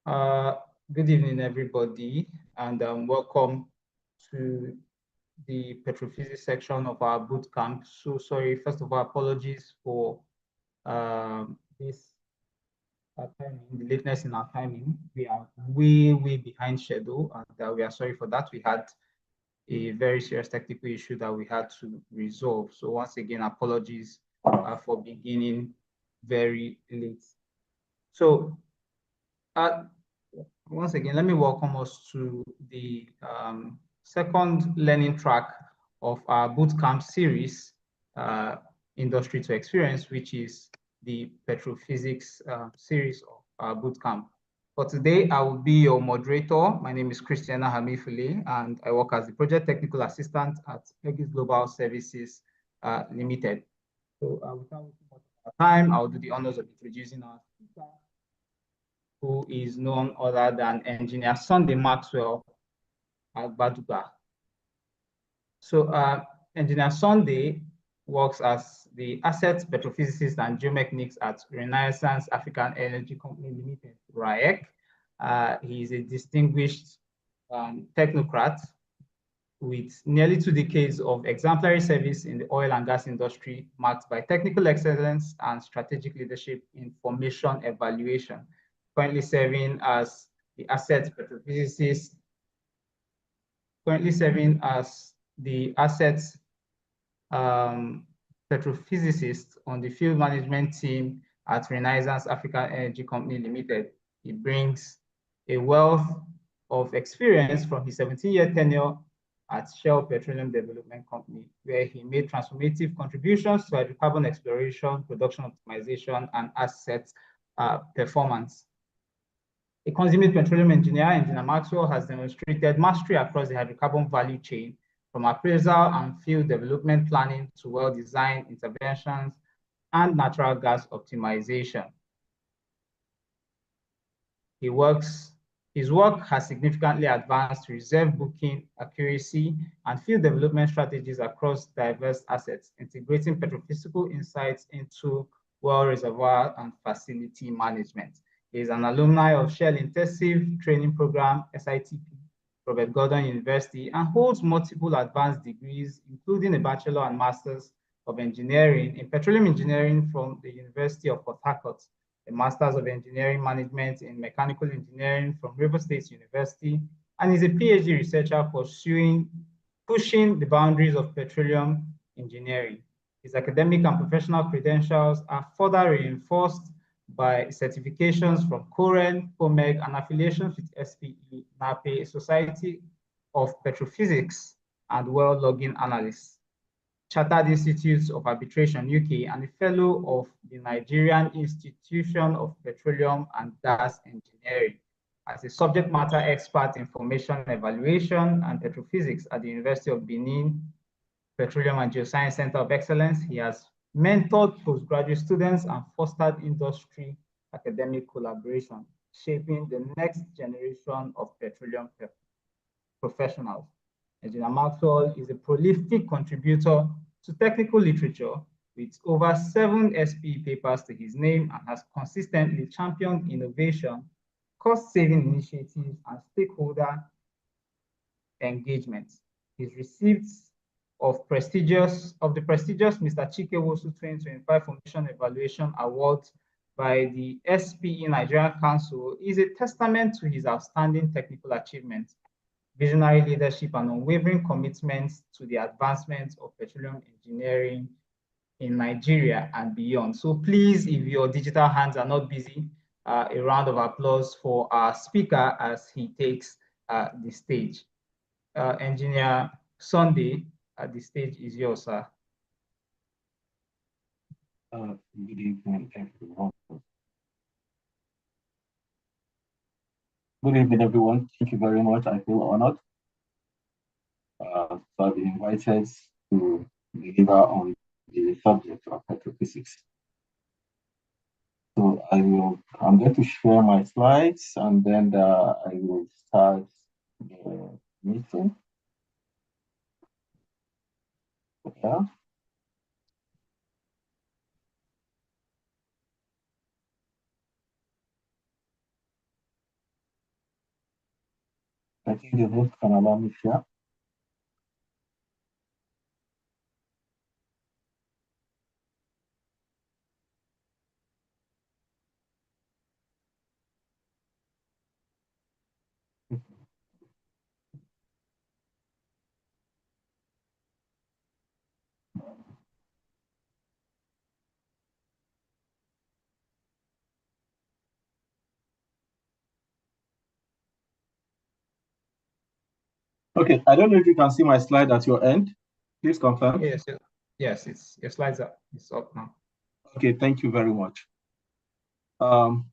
Uh, Good evening, everybody, and welcome to the Petrophysics section of our bootcamp. So sorry, first of all, apologies for this timing, the lateness in our timing. We are way behind schedule, and we are sorry for that. We had a very serious technical issue that we had to resolve. So once again, apologies for beginning very late. So once again, let me welcome us to the second learning track of our bootcamp series, Industry to Experience, which is the Petrophysics series of our bootcamp. For today, I will be your moderator. My name is Christiana Hamifule, and I work as the Project Technical Assistant at Peggy's Global Services Limited. So without wasting much of our time, I'll do the honors of introducing our speaker, who is none other than Engineer Sunday Maxwell Agbaduga. So Engineer Sunday works as the Asset Petrophysicist and Geomechanics at Renaissance African Energy Company Limited, RAEC. He is a distinguished technocrat with nearly 2 decades of exemplary service in the oil and gas industry, marked by technical excellence and strategic leadership in formation evaluation. Currently serving as the asset petrophysicist, petrophysicist on the field management team at Renaissance African Energy Company Limited. He brings a wealth of experience from his 17-year tenure at Shell Petroleum Development Company, where he made transformative contributions to hydrocarbon exploration, production optimization, and asset performance. A consummate petroleum engineer, Engineer Maxwell has demonstrated mastery across the hydrocarbon value chain, from appraisal and field development planning to well-designed interventions and natural gas optimization. His work has significantly advanced reserve booking, accuracy, and field development strategies across diverse assets, integrating petrophysical insights into well reservoir and facility management. He is an alumni of Shell Intensive Training Program, SITP, Robert Gordon University, and holds multiple advanced degrees, including a Bachelor and Masters of Engineering in Petroleum Engineering from the University of Port Harcourt, a Masters of Engineering Management in Mechanical Engineering from River State University, and is a PhD researcher pushing the boundaries of petroleum engineering. His academic and professional credentials are further reinforced by certifications from COREN, COMEG, and affiliations with SPE, NAPE, Society of Petrophysics, and Well Logging Analysts, Chartered Institutes of Arbitration UK, and a fellow of the Nigerian Institution of Petroleum and Gas Engineering. As a subject matter expert in formation evaluation and petrophysics at the University of Benin Petroleum and Geoscience Center of Excellence, he has mentored postgraduate students and fostered industry academic collaboration, shaping the next generation of petroleum professionals. Engineer Maxwell is a prolific contributor to technical literature with over 7 SPE papers to his name, and has consistently championed innovation, cost-saving initiatives, and stakeholder engagement. He's received of the prestigious Mr. Chike Wosu 2025 Formation Evaluation Award by the SPE Nigerian Council is a testament to his outstanding technical achievements, visionary leadership, and unwavering commitment to the advancement of petroleum engineering in Nigeria and beyond. So please, if your digital hands are not busy, a round of applause for our speaker as he takes the stage. Engineer Sunday, the stage is yours, sir. Good evening, everyone. Good evening, everyone. Thank you very much. I feel honored to have been invited to deliver on the subject of petrophysics. So I'm going to share my slides, and then I will start the meeting. Yeah. I think the host can allow me share. Okay, I don't know if you can see my slide at your end. Please confirm. Yes, it's your slides are it's up now. Okay, thank you very much. Slideshow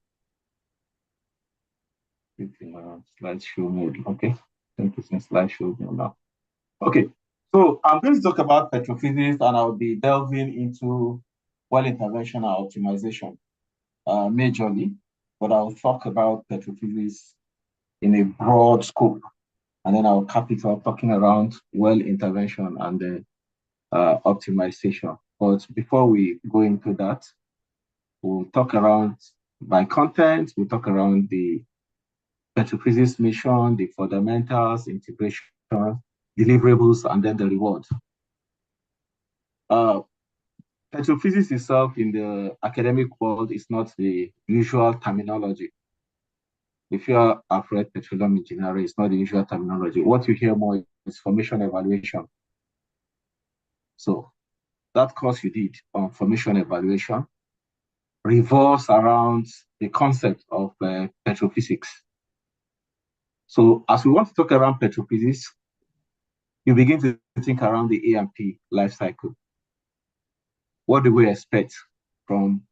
mode. Okay, thank you. Slideshow mode now. Okay, so I'm going to talk about petrophysics, and I'll be delving into well intervention and optimization majorly, but I'll talk about petrophysics in a broad scope, and then I'll cap it off talking around well intervention and the optimization. But before we go into that, we'll talk around by content, we'll talk around the petrophysics mission, the fundamentals, integration, deliverables, and then the reward. Petrophysics itself in the academic world is not the usual terminology. If you have read petroleum engineering, it's not the usual terminology. What you hear more is formation evaluation. So that course you did on formation evaluation revolves around the concept of petrophysics. So as we want to talk around petrophysics, you begin to think around the E&P life cycle. What do we expect from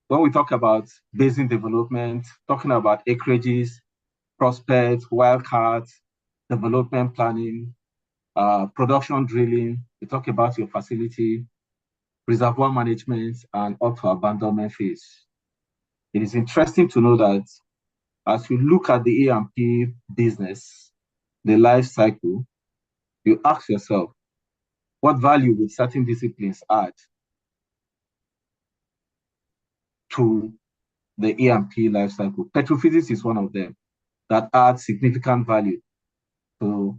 when we talk about basin development, talking about acreages, prospects, wildcards, development planning, production drilling, we talk about your facility, reservoir management, and up to abandonment phase. It is interesting to know that as you look at the E&P business, the life cycle, you ask yourself, what value would certain disciplines add to the E&P life cycle? Petrophysics is one of them that adds significant value to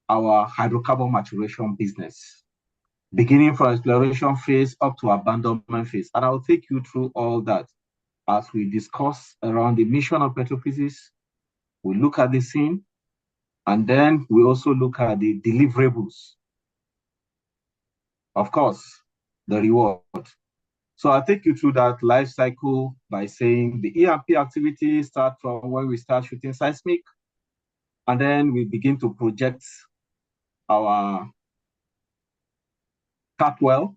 our hydrocarbon maturation business, beginning from exploration phase up to abandonment phase. And I'll take you through all that as we discuss around the mission of petrophysics. We look at the scene, and then we also look at the deliverables. Of course, the reward. So I'll take you through that life cycle by saying the E&P activities start from when we start shooting seismic, and then we begin to project our tap well,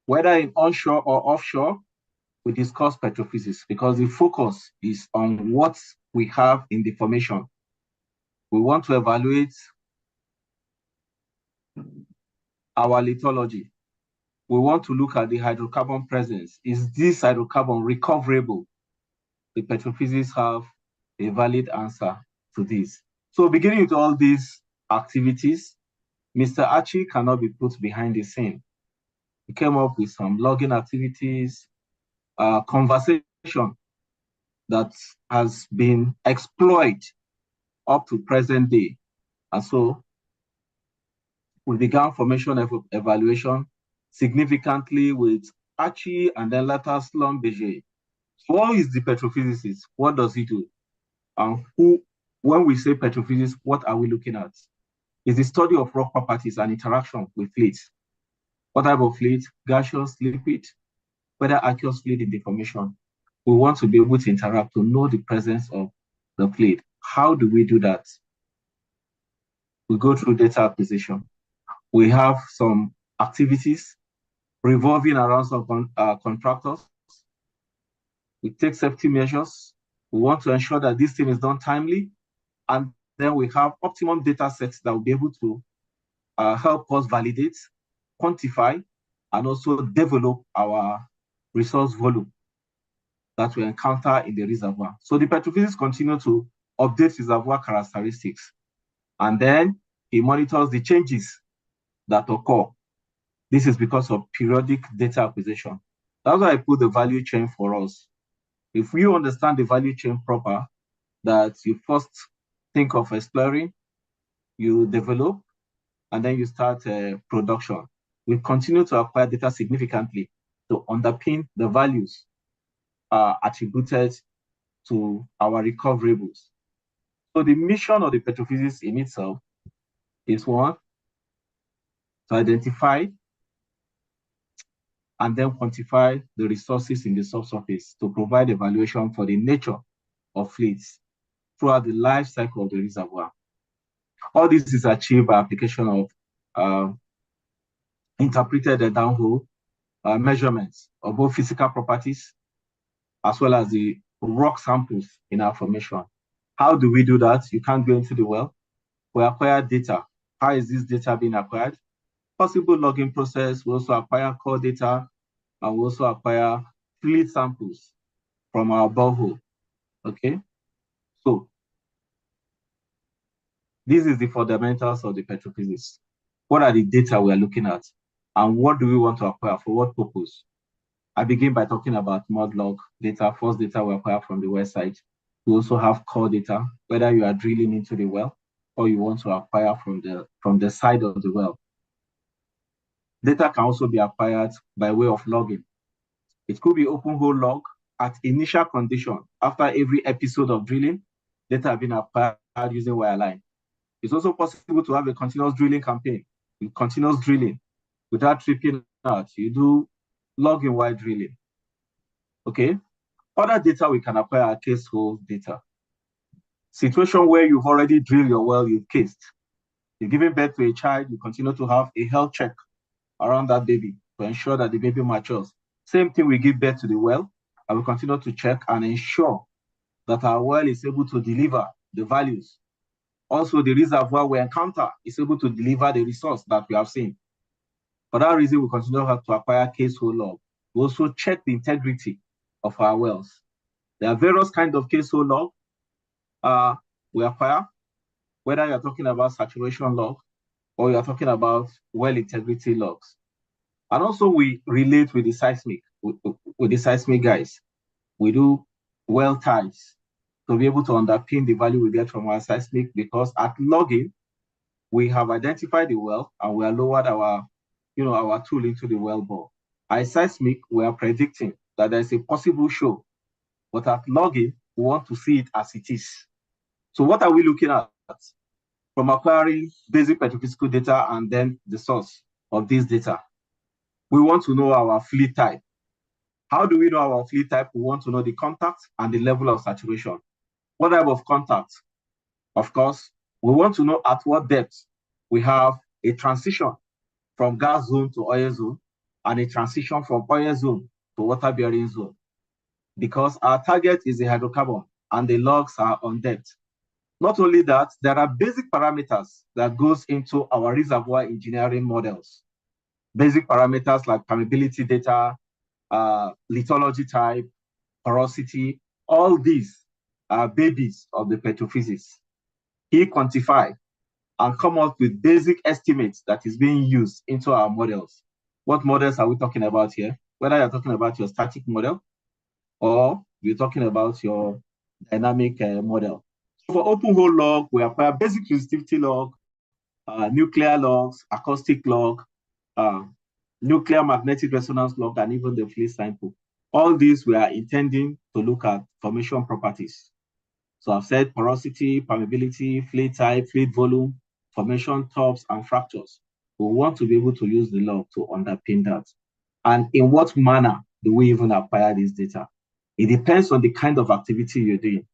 whether in onshore or offshore. We discuss petrophysics because the focus is on what we have in the formation. We want to evaluate our lithology. We want to look at the hydrocarbon presence. Is this hydrocarbon recoverable? The petrophysics have a valid answer to this. So beginning with all these activities, Mr. Archie cannot be put behind the scene. He came up with some logging activities, conversation that has been exploited up to present day. And so we began formation evaluation significantly with Archie and then later Schlumberger. So what is the petrophysicist? What does he do? And when we say petrophysics, what are we looking at? It's the study of rock properties and interaction with fluids. What type of fluid? Gaseous, liquid, whether aqueous fluid in the formation. We want to be able to interact to know the presence of the fluid. How do we do that? We go through data acquisition. We have some activities revolving around some contractors. We take safety measures. We want to ensure that this thing is done timely. And then we have optimum data sets that will be able to help us validate, quantify, and also develop our resource volume that we encounter in the reservoir. So the petrophysics continue to update reservoir characteristics. And then he monitors the changes that occur. This is because of periodic data acquisition. That's why I put the value chain for us. If you understand the value chain proper, that you first think of exploring, you develop, and then you start production. We continue to acquire data significantly to underpin the values attributed to our recoverables. So the mission of the petrophysics in itself is one, to identify and then quantify the resources in the subsurface to provide evaluation for the nature of fluids throughout the life cycle of the reservoir. All this is achieved by application of interpreted downhole measurements of both physical properties as well as the rock samples in our formation. How do we do that? You can't go into the well. We acquire data. How is this data being acquired? Possible logging process. We also acquire core data, and we also acquire fluid samples from our borehole. Okay, so this is the fundamentals of the petrophysics. What are the data we are looking at, and what do we want to acquire for what purpose? I begin by talking about mud log data, first data we acquire from the well site. We also have core data, whether you are drilling into the well or you want to acquire from the side of the well. Data can also be acquired by way of logging. It could be open hole log at initial condition. After every episode of drilling, data have been acquired using wireline. It's also possible to have a continuous drilling campaign with continuous drilling without tripping out. You do logging while drilling. Okay. Other data we can acquire are case hole data. Situation where you've already drilled your well, you've cased. You're giving birth to a child, you continue to have a health check around that baby to ensure that the baby matures. Same thing, we give birth to the well, and we continue to check and ensure that our well is able to deliver the values. Also, the reservoir we encounter is able to deliver the resource that we have seen. For that reason, we continue to have to acquire case hole log. We also check the integrity of our wells. There are various kinds of case hole log we acquire, whether you're talking about saturation log or you're talking about well integrity logs. And also we relate with the seismic, with the seismic guys. We do well ties to be able to underpin the value we get from our seismic, because at logging, we have identified the well and we are lowered our tool into the well bore. At seismic, we are predicting that there's a possible show, but at logging, we want to see it as it is. So what are we looking at? From acquiring basic petrophysical data and then the source of this data, we want to know our fluid type. How do we know our fluid type? We want to know the contact and the level of saturation. What type of contact? Of course, we want to know at what depth we have a transition from gas zone to oil zone and a transition from oil zone to water-bearing zone, because our target is a hydrocarbon and the logs are on depth. Not only that, there are basic parameters that goes into our reservoir engineering models. Basic parameters like permeability data, lithology type, porosity, all these are babies of the petrophysics. He quantify and come up with basic estimates that is being used into our models. What models are we talking about here? Whether you're talking about your static model or you're talking about your dynamic model. So for open hole log, we acquire basic resistivity log, nuclear logs, acoustic log, nuclear magnetic resonance log, and even the fluid sample. All these we are intending to look at formation properties. So I've said porosity, permeability, fluid type, fluid volume, formation tops, and fractures. We want to be able to use the log to underpin that. And in what manner do we even acquire this data? It depends on the kind of activity you're doing.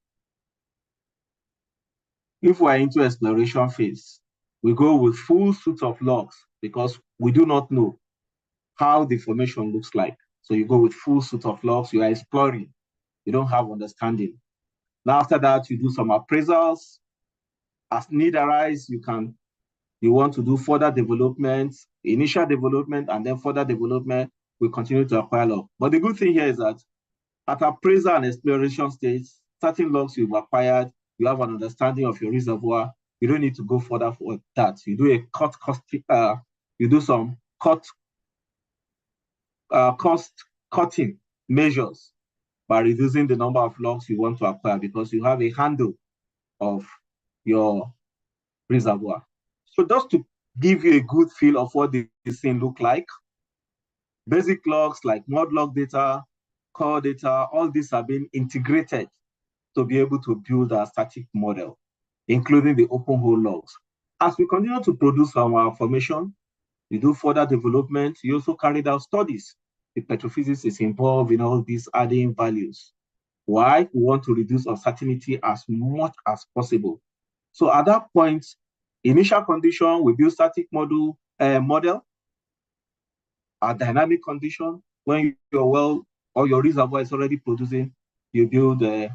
If we're into exploration phase, we go with full suite of logs because we do not know how the formation looks like. So you go with full suite of logs, you are exploring, you don't have understanding. Now after that, you do some appraisals. As need arise, you want to do further development, initial development, and then further development, we continue to acquire log. But the good thing here is that at appraisal and exploration stage, certain logs you've acquired, you have an understanding of your reservoir, you don't need to go further for that. You do a some cost cutting measures by reducing the number of logs you want to acquire, because you have a handle of your reservoir. So just to give you a good feel of what this thing look like, basic logs like mud log data, core data, all these are being integrated to be able to build a static model, including the open hole logs. As we continue to produce our formation, we do further development. You also carried out studies. The petrophysics is involved in all these adding values. Why? We want to reduce uncertainty as much as possible. So at that point, initial condition, we build static model, a dynamic condition. When your well or your reservoir is already producing, you build a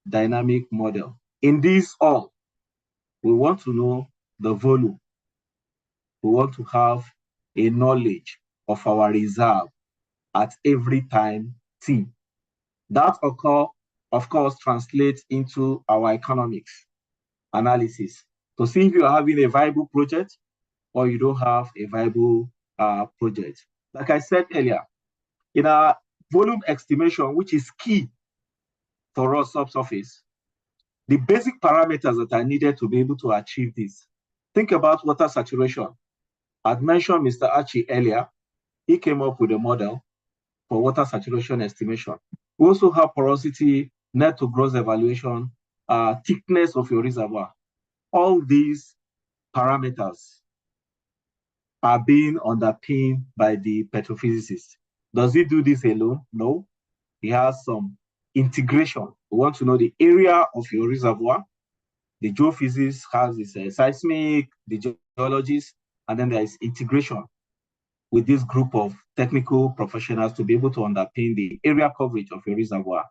dynamic model. In this all, we want to know the volume. We want to have a knowledge of our reserve at every time T. That occur, of course, translates into our economics analysis to see if you are having a viable project or you don't have a viable project. Like I said earlier, in our volume estimation, which is key for us subsurface, the basic parameters that are needed to be able to achieve this. Think about water saturation. I'd mentioned Mr. Archie earlier. He came up with a model for water saturation estimation. We also have porosity, net to gross evaluation, thickness of your reservoir. All these parameters are being underpinned by the petrophysicist. Does he do this alone? No. He has some integration. We want to know the area of your reservoir. The geophysicist has his seismic, the geologist, and then there is integration with this group of technical professionals to be able to underpin the area coverage of your reservoir.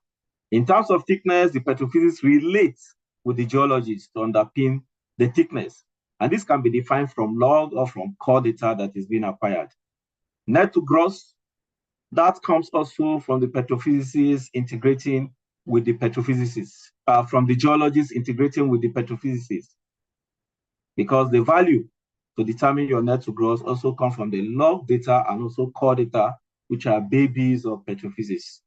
In terms of thickness, the petrophysicist relates with the geologist to underpin the thickness. And this can be defined from log or from core data that is being acquired. Net to gross, that comes also from the petrophysicist integrating with the petrophysicist, from the geologist integrating with the petrophysicist. Because the value to determine your net to gross also comes from the log data and also core data, which are babies of petrophysics.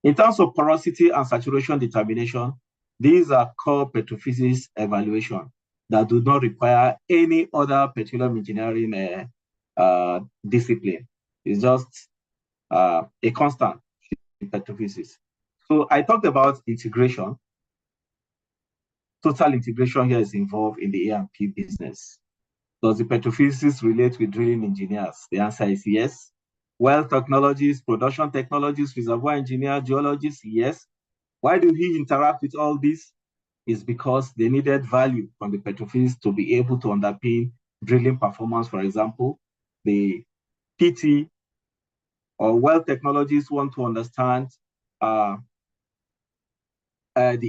In terms of porosity and saturation determination, these are core petrophysics evaluation that do not require any other petroleum engineering discipline. It's just a constant in petrophysics. So I talked about integration. Total integration here is involved in the A&P business. Does the petrophysicist relate with drilling engineers? The answer is yes. Well technologies, production technologies, reservoir engineer, geologists, yes. Why do he interact with all this? Is because they needed value from the petrophysicist to be able to underpin drilling performance. For example, the PT or well technologists want to understand the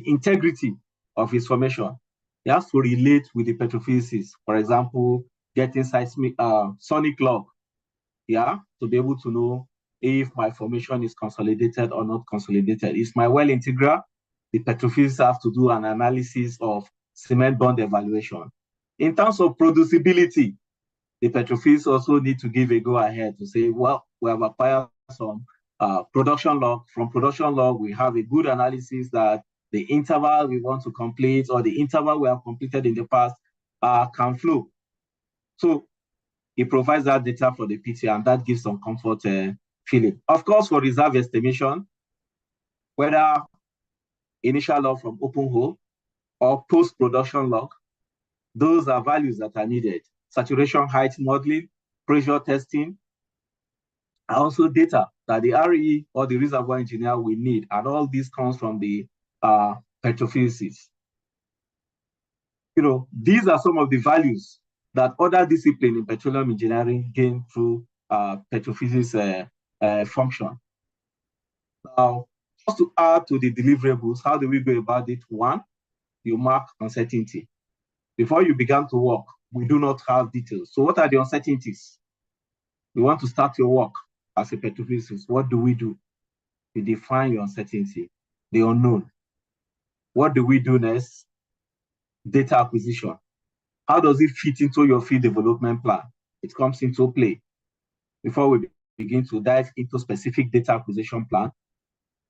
integrity of his formation. He has to relate with the petrophysicist. For example, getting seismic sonic log, yeah, to be able to know if my formation is consolidated or not consolidated. Is my well integral? The petrophysicists have to do an analysis of cement bond evaluation. In terms of producibility, the petrophysicists also need to give a go-ahead to say, well, we have acquired some production log. From production log, we have a good analysis that the interval we want to complete or the interval we have completed in the past can flow. So it provides that data for the PT, and that gives some comfort feeling. Of course, for reserve estimation, whether initial log from open hole or post-production log, those are values that are needed. Saturation height modeling, pressure testing, and also data that the RE or the reservoir engineer will need. And all this comes from the petrophysics. You know, these are some of the values that other disciplines in petroleum engineering gain through petrophysics function. Now, just to add to the deliverables, how do we go about it? One, you mark uncertainty. Before you began to work, we do not have details. So what are the uncertainties? You want to start your work as a petrophysicist. What do? You define your uncertainty, the unknown. What do we do next? Data acquisition. How does it fit into your field development plan? It comes into play. Before we begin to dive into specific data acquisition plan,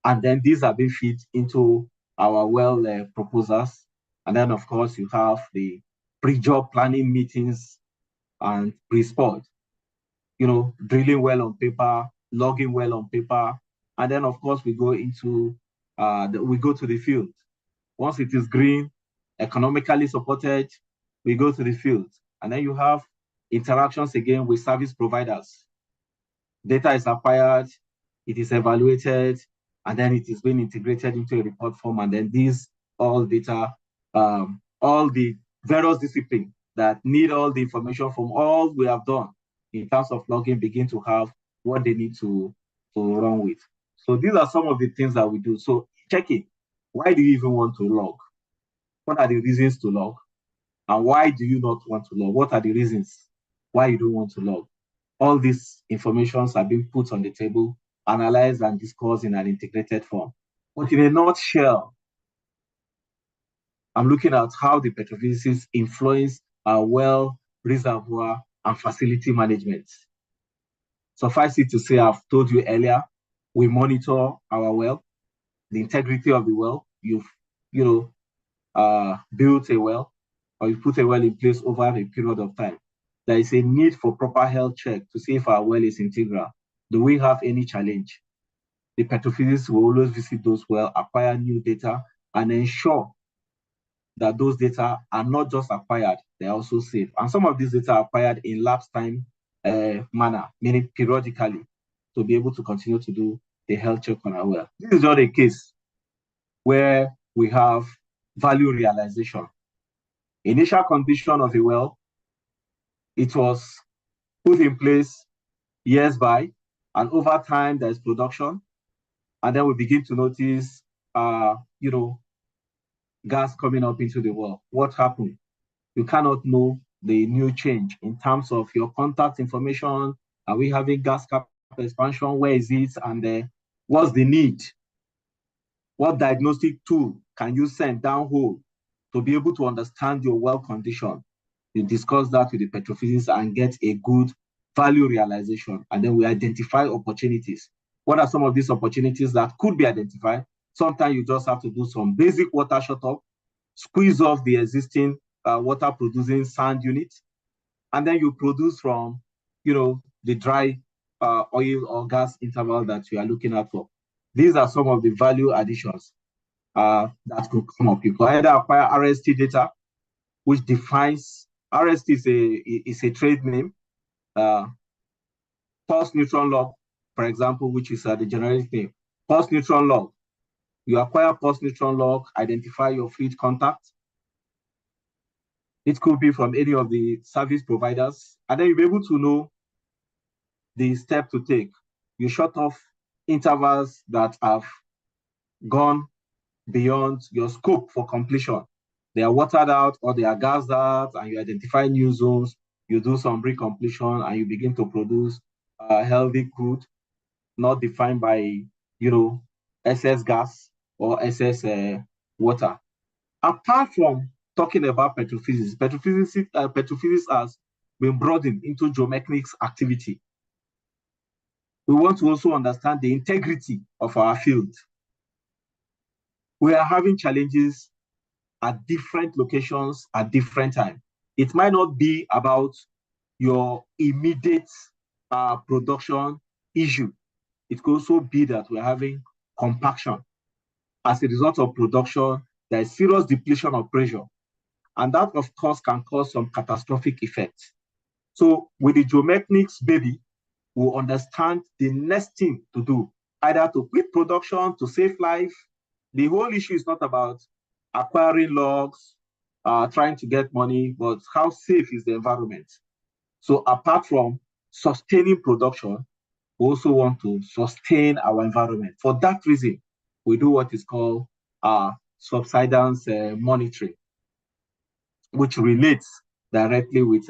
and then these are being fit into our well proposals. And then, of course, you have the pre-job planning meetings and pre-sport. Drilling well on paper, logging well on paper. And then, of course, we go into, we go to the field. Once it is green, economically supported, we go to the field. And then you have interactions again with service providers. Data is acquired, it is evaluated, and then it is being integrated into a report form. And then these all data, all the various disciplines that need all the information from all we have done in terms of logging begin to have what they need to run with. So these are some of the things that we do. So checking, why do you even want to log? What are the reasons to log? And why do you not want to log? What are the reasons why you don't want to log? All these informations are being put on the table, analyzed and discussed in an integrated form. But in a nutshell, I'm looking at how the petrophysics influence our well, reservoir, and facility management. Suffice it to say, I've told you earlier, we monitor our well, the integrity of the well. You've, built a well, or you put a well in place over a period of time. There is a need for proper health check to see if our well is integral. Do we have any challenge? The petrophysics will always visit those wells, acquire new data, and ensure that those data are not just acquired, they're also safe. And some of these data are acquired in lapse time manner, meaning periodically, to be able to continue to do the health check on our well. This is not a case where we have value realization. Initial condition of a well, it was put in place years by, and over time there's production, and then we begin to notice, gas coming up into the well. What happened? You cannot know the new change in terms of your contact information. Are we having gas cap expansion? Where is it? And what's the need? What diagnostic tool can you send downhole to be able to understand your well condition? You discuss that with the petrophysics and get a good value realization. And then we identify opportunities. What are some of these opportunities that could be identified? Sometimes you just have to do some basic water shut-off, squeeze off the existing water producing sand unit, and then you produce from, the dry oil or gas interval that you are looking at for. These are some of the value additions that could come up. You could either acquire RST data, which defines, RST is a trade name, pulse neutron log, for example, which is the generic name. Pulse neutron log. You acquire pulse neutron log, identify your fluid contact. It could be from any of the service providers, and then you'll be able to know the step to take. You shut off intervals that have gone beyond your scope for completion. They are watered out or they are gassed out, and you identify new zones. You do some recompletion, and you begin to produce healthy crude, not defined by, excess gas or excess water. Apart from talking about petrophysics, petrophysics has been broadened into geomechanics activity. We want to also understand the integrity of our field. We are having challenges at different locations at different times. It might not be about your immediate production issue. It could also be that we're having compaction. As a result of production, there is serious depletion of pressure. And that, of course, can cause some catastrophic effects. So with the geomechanics, baby, we'll understand the next thing to do, either to quit production, to save life. The whole issue is not about acquiring logs, trying to get money, but how safe is the environment? So apart from sustaining production, we also want to sustain our environment. For that reason, we do what is called subsidence monitoring, which relates directly with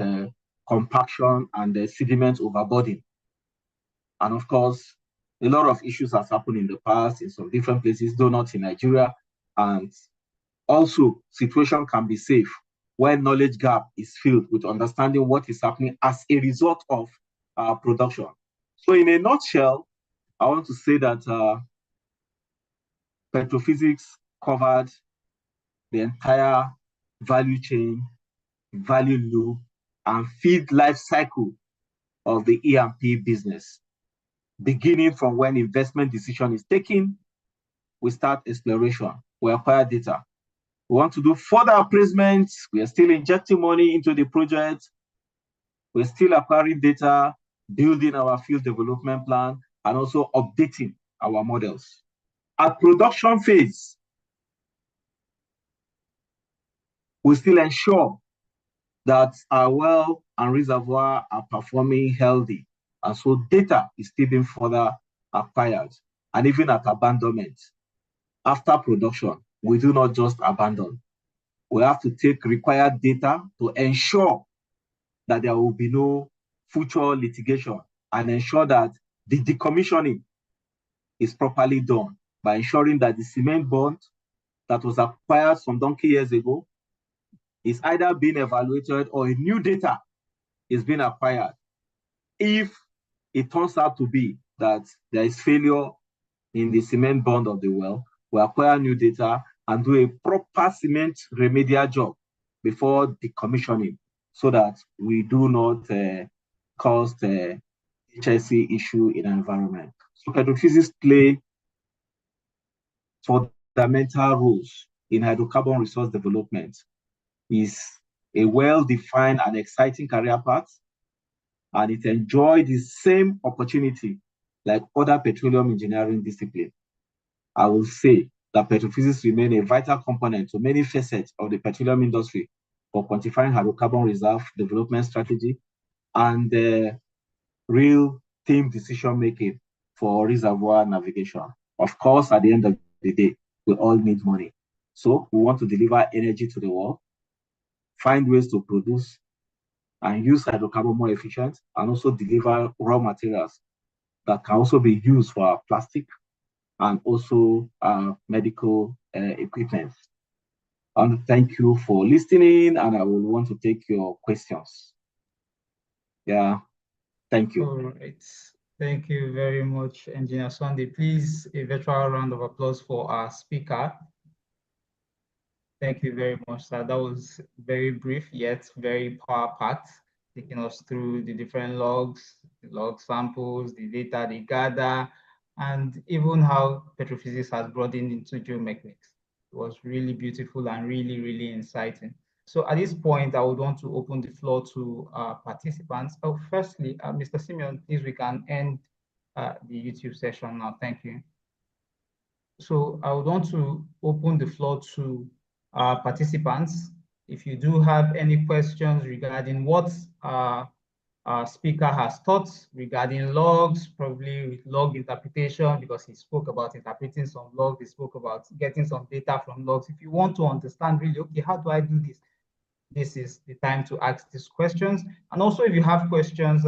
compaction and sediment overburden. And of course, a lot of issues have happened in the past in some different places, though not in Nigeria. And also, situation can be safe when knowledge gap is filled with understanding what is happening as a result of production. So in a nutshell, I want to say that petrophysics covered the entire value chain, value loop, and feed life cycle of the E&P business. Beginning from when investment decision is taken, we start exploration, we acquire data. We want to do further appraisement, we are still injecting money into the project, we're still acquiring data, building our field development plan, and also updating our models. At production phase, we still ensure that our well and reservoir are performing healthy. And so data is still being further acquired. And even at abandonment, after production, we do not just abandon. We have to take required data to ensure that there will be no future litigation and ensure that the decommissioning is properly done by ensuring that the cement bond that was acquired some donkey years ago is either being evaluated or a new data is being acquired. If it turns out to be that there is failure in the cement bond of the well, we acquire new data and do a proper cement remedial job before decommissioning so that we do not cause the HSE issue in our environment. So petrophysics play fundamental roles in hydrocarbon resource development. Is a well-defined and exciting career path, and it enjoys the same opportunity like other petroleum engineering disciplines. I will say that petrophysics remain a vital component to many facets of the petroleum industry for quantifying hydrocarbon reserve development strategy and real team decision-making for reservoir navigation. Of course, at the end of the day, we all need money. So we want to deliver energy to the world, find ways to produce and use hydrocarbon more efficient, and also deliver raw materials that can also be used for our plastic and also medical equipment. And thank you for listening, and I will want to take your questions. Yeah, thank you. All right. Thank you very much, Engineer Sunday. Please, a virtual round of applause for our speaker. Thank you very much, sir. That was very brief, yet very power-packed, taking us through the different logs, the log samples, the data they gather, and even how petrophysics has broadened into geomechanics. It was really beautiful and really, really exciting. So at this point, I would want to open the floor to participants. Oh, firstly, Mr. Simeon, please, we can end the YouTube session now. Thank you. So I would want to open the floor to participants. If you do have any questions regarding what our speaker has taught regarding logs, probably with log interpretation, because he spoke about interpreting some logs, he spoke about getting some data from logs. If you want to understand really, okay, how do I do this? This is the time to ask these questions. And also if you have questions